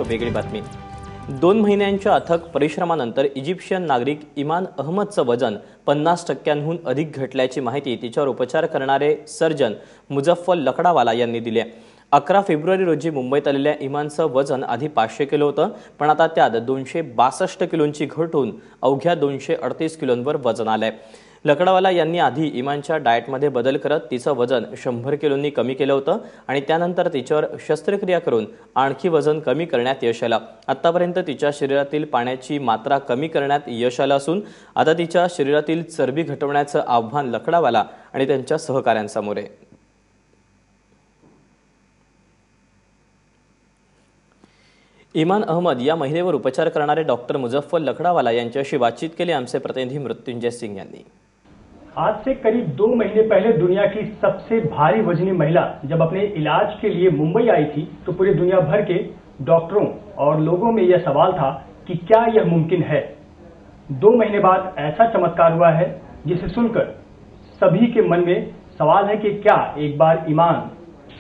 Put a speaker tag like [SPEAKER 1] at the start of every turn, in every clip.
[SPEAKER 1] एक वेगळी बातमी। 2 महिन्यांच्या अथक परिश्रमानंतर इजिप्शियन नागरिक इमान अहमदचं वजन 50%हून अधिक घटल्याची माहिती तिच्यावर उपचार करणारे सर्जन मुझफ्फर लकडावाला यांनी दिली आहे। 11 फेब्रुवारी रोजी मुंबईत आलेल्या इमानचं वजन आधी 500 किलो होतं, पण आता त्यात 262 किलोंची घट होऊन अवघ्या 238 किलोंवर वजन आलंय। लकडावाला यांनी आधी इमानच्या डाएटमध्ये बदल करत तिचं वजन 100 किलोंनी कमी केलं होतं आणि त्यानंतर तिच्यावर शस्त्रक्रिया करून आणखी वजन कमी करण्यात यश आलं। आतापर्यंत तिच्या शरीरातील पाण्याची मात्रा कमी करण्यात यश आलं असून आता तिच्या शरीरातील चरबी घटवण्याचं आव्हान लकडावाला आणि त्यांच्या सहकाऱ्यांसमोर आहे। इमान अहमद या महिलेवर उपचार करणारे डॉक्टर मुझफ्फर लकडावाला यांच्याशी बातचीत केली आमचे प्रतिनिधी मृत्युंजय सिंह यांनी।
[SPEAKER 2] आज से करीब 2 महीने पहले दुनिया की सबसे भारी वजनी महिला जब अपने इलाज के लिए मुंबई आई थी तो पूरी दुनिया भर के डॉक्टरों और लोगों में यह सवाल था कि क्या यह मुमकिन है। 2 महीने बाद ऐसा चमत्कार हुआ है जिसे सुनकर सभी के मन में सवाल है कि क्या एक बार ईमान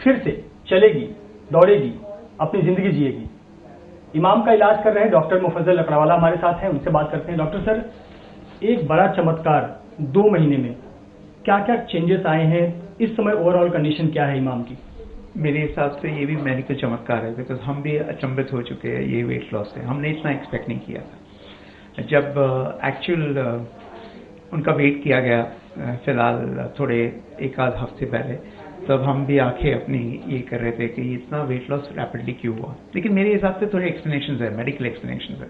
[SPEAKER 2] फिर से चलेगी, दौड़ेगी, अपनी जिंदगी जिएगी। इमाम का इलाज कर रहे हैं डॉक्टर मुफज्जल लकड़ावाला हमारे साथ हैं, उनसे बात करते हैं। डॉक्टर सर, एक बड़ा चमत्कार 2 महीने में क्या क्या चेंजेस आए हैं, इस समय ओवरऑल कंडीशन क्या है इमाम की?
[SPEAKER 3] मेरे हिसाब से ये भी मेडिकल चमत्कार है, बिकॉज हम भी अचंभित हो चुके हैं ये वेट लॉस से। हमने इतना एक्सपेक्ट नहीं किया था। जब एक्चुअल उनका वेट किया गया फिलहाल थोड़े एक आध हफ्ते पहले, तब हम भी आंखें अपनी ये कर रहे थे कि इतना वेट लॉस रैपिडली क्यों हुआ। लेकिन मेरे हिसाब से थोड़े एक्सप्लेनेशंस है, मेडिकल एक्सप्लेनेशंस है।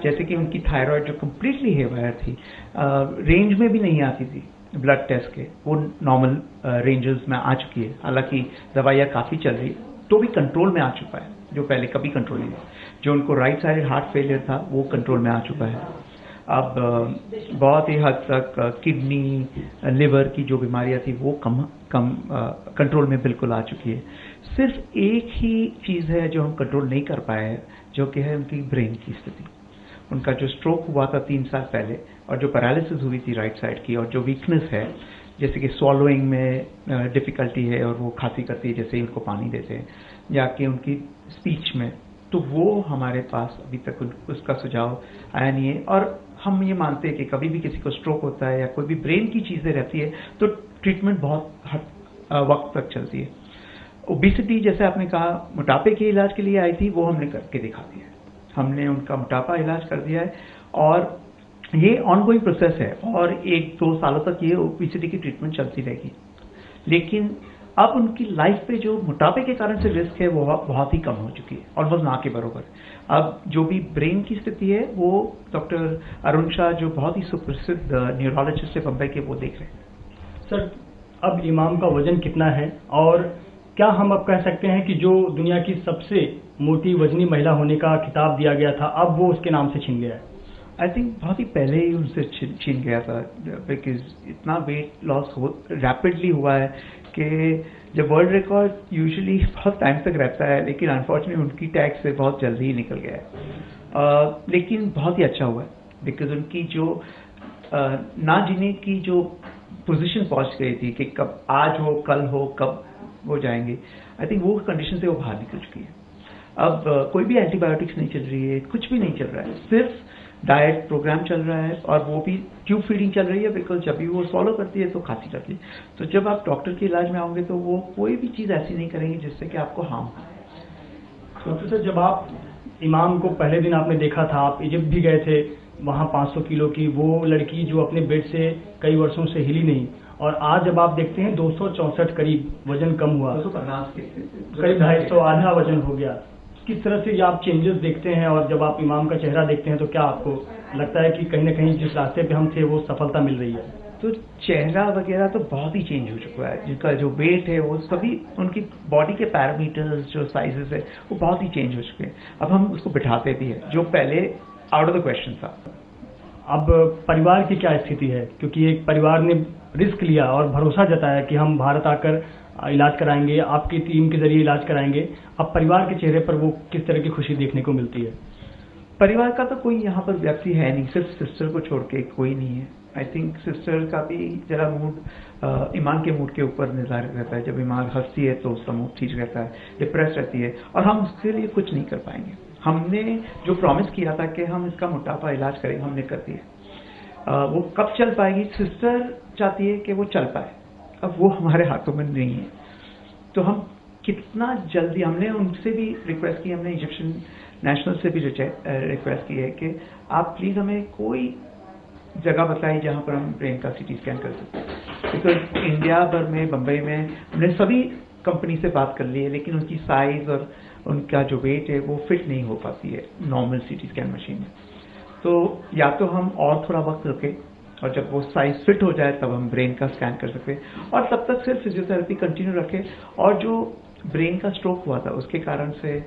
[SPEAKER 3] जैसे कि उनकी थायराइड जो कम्प्लीटली हेवायर थी, रेंज में भी नहीं आती थी ब्लड टेस्ट के, वो नॉर्मल रेंजेस में आ चुकी है। हालांकि दवाइयाँ काफ़ी चल रही तो भी कंट्रोल में आ चुका है, जो पहले कभी कंट्रोल नहीं था। जो उनको राइट साइड हार्ट फेलियर था वो कंट्रोल में आ चुका है। अब बहुत ही हद तक किडनी, लिवर की जो बीमारियां थी वो कम कंट्रोल में बिल्कुल आ चुकी है। सिर्फ एक ही चीज़ है जो हम कंट्रोल नहीं कर पाए हैं, जो कि है उनकी ब्रेन की स्थिति। उनका जो स्ट्रोक हुआ था 3 साल पहले और जो पैरालिसिस हुई थी राइट साइड की, और जो वीकनेस है जैसे कि स्वॉलोइंग में डिफिकल्टी है और वो खांसी करती है जैसे ही उनको पानी देते हैं, या कि उनकी स्पीच में, तो वो हमारे पास अभी तक उसका सुझाव आया नहीं है। और हम ये मानते हैं कि कभी भी किसी को स्ट्रोक होता है या कोई भी ब्रेन की चीज़ें रहती है तो ट्रीटमेंट बहुत वक्त तक चलती है। ओबेसिटी जैसे आपने कहा, मोटापे के इलाज के लिए आई थी, वो हमने करके दिखा दिया है। हमने उनका मोटापा इलाज कर दिया है और ये ऑनगोइंग प्रोसेस है और 1-2 सालों तक ये ओबेसिटी की ट्रीटमेंट चलती रहेगी। लेकिन अब उनकी लाइफ पे जो मोटापे के कारण से रिस्क है वो बहुत ही कम हो चुकी है, ऑलमोस्ट ना के बराबर। अब जो भी ब्रेन की स्थिति है वो डॉक्टर अरुण शाह, जो बहुत ही सुप्रसिद्ध न्यूरोलॉजिस्ट है बम्बई के, वो देख रहे हैं।
[SPEAKER 2] सर, अब इमाम का वजन कितना है और क्या हम अब कह सकते हैं कि जो दुनिया की सबसे मोटी वजनी महिला होने का खिताब दिया गया था अब वो उसके नाम से छिन गया है?
[SPEAKER 3] आई थिंक बहुत ही पहले ही उनसे छीन गया था, बिकॉज इतना वेट लॉस रैपिडली हुआ है कि जब वर्ल्ड रिकॉर्ड यूजुअली बहुत टाइम तक रहता है, लेकिन अनफॉर्चुनेटली उनकी टैग से बहुत जल्दी ही निकल गया है। लेकिन बहुत ही अच्छा हुआ है, बिकॉज उनकी जो ना जीने की जो पोजीशन पहुंच गई थी कि कब आज हो, कल हो, कब वो जाएंगे, आई थिंक वो कंडीशन से वो बाहर निकल चुकी है। अब कोई भी एंटीबायोटिक्स नहीं चल रही है, कुछ भी नहीं चल रहा है, सिर्फ डाइट प्रोग्राम चल रहा है और वो भी ट्यूब फीडिंग चल रही है, बिकॉज जब भी वो सॉलो करती है तो खांसी करती है। तो जब आप डॉक्टर के इलाज में आओगे तो वो कोई भी चीज़ ऐसी नहीं करेंगे जिससे कि आपको हार्म हो।
[SPEAKER 2] डॉक्टर सर, जब आप इमाम को पहले दिन आपने देखा था, आप इजिप्ट भी गए थे, वहाँ 500 किलो की वो लड़की जो अपने बेड से कई वर्षों से हिली नहीं, और आज जब आप देखते हैं 264 करीब वजन कम हुआ,
[SPEAKER 3] 250
[SPEAKER 2] करीब 250, आधा वजन हो गया। किस तरह से आप चेंजेस देखते हैं और जब आप इमाम का चेहरा देखते हैं तो क्या आपको लगता है कि कहीं ना कहीं जिस रास्ते पे हम थे वो सफलता मिल रही है?
[SPEAKER 3] तो चेहरा वगैरह तो बहुत ही चेंज हो चुका है। जिनका जो वेट है वो सभी, उनकी बॉडी के पैरामीटर्स जो साइजेस है वो बहुत ही चेंज हो चुके हैं। अब हम उसको बिठाते भी है, जो पहले आउट ऑफ द क्वेश्चन था।
[SPEAKER 2] अब परिवार की क्या स्थिति है, क्योंकि एक परिवार ने रिस्क लिया और भरोसा जताया कि हम भारत आकर इलाज कराएंगे, आपकी टीम के जरिए इलाज कराएंगे। अब परिवार के चेहरे पर वो किस तरह की खुशी देखने को मिलती है?
[SPEAKER 3] परिवार का तो कोई यहाँ पर व्यक्ति है नहीं, सिर्फ सिस्टर को छोड़ के कोई नहीं है। आई थिंक सिस्टर का भी जरा मूड ईमान के मूड के ऊपर निर्धारित रहता है। जब ईमान हंसती है तो उसका मूड ठीक रहता है, डिप्रेस रहती है, और हम उसके लिए कुछ नहीं कर पाएंगे। हमने जो प्रॉमिस किया था कि हम इसका मोटापा इलाज करेंगे, हमने कर दिया। वो कब चल पाएगी, सिस्टर चाहती है कि वो चल पाए, अब वो हमारे हाथों में नहीं है। तो हम कितना जल्दी, हमने उनसे भी रिक्वेस्ट की, हमने इंजेक्शन नेशनल से भी रिक्वेस्ट की है कि आप प्लीज हमें कोई जगह बताइए जहां पर हम ब्रेन का सीटी स्कैन कर सकते हैं। बिकॉज इंडिया भर में, बम्बई में हमने सभी कंपनी से बात कर ली है, लेकिन उनकी साइज और उनका जो वेट है वो फिट नहीं हो पाती है नॉर्मल सीटी स्कैन मशीन में। तो या तो हम और थोड़ा वक्त रुके और जब वो साइज फिट हो जाए तब हम ब्रेन का स्कैन कर सकते हैं, और तब तक सिर्फ फिजियोथेरेपी कंटिन्यू रखें। और जो ब्रेन का स्ट्रोक हुआ था उसके कारण से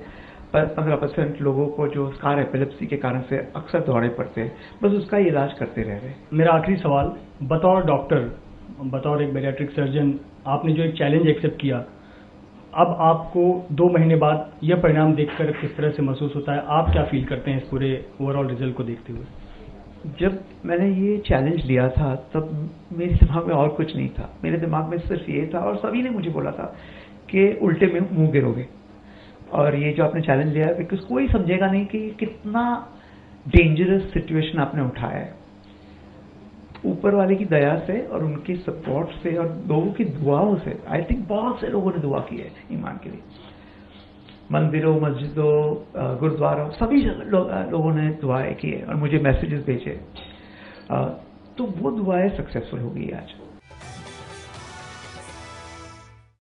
[SPEAKER 3] 15% लोगों को जो स्कार एपिलेप्सी के कारण से अक्सर दौरे पड़ते हैं, बस उसका इलाज करते रह रहे।
[SPEAKER 2] मेरा आखिरी सवाल, बतौर डॉक्टर, बतौर एक बैरियाट्रिक सर्जन, आपने जो एक चैलेंज एक्सेप्ट किया, अब आपको 2 महीने बाद यह परिणाम देखकर किस तरह से महसूस होता है? आप क्या फील करते हैं इस पूरे ओवरऑल रिजल्ट को देखते हुए?
[SPEAKER 3] जब मैंने ये चैलेंज लिया था तब मेरे दिमाग में और कुछ नहीं था, मेरे दिमाग में सिर्फ ये था, और सभी ने मुझे बोला था कि उल्टे में मुंह गिरोगे, और ये जो आपने चैलेंज लिया है, बिकॉज कोई समझेगा नहीं कि कितना डेंजरस सिचुएशन आपने उठाया है। ऊपर वाले की दया से और उनके सपोर्ट से और लोगों की दुआओं से, आई थिंक बहुत से लोगों ने दुआ की है ईमान के लिए, मंदिरों, मस्जिदों, गुरुद्वारों, सभी लोगों ने दुआएं की है और मुझे मैसेजेस भेजे, तो वो दुआएं सक्सेसफुल हो गई आज।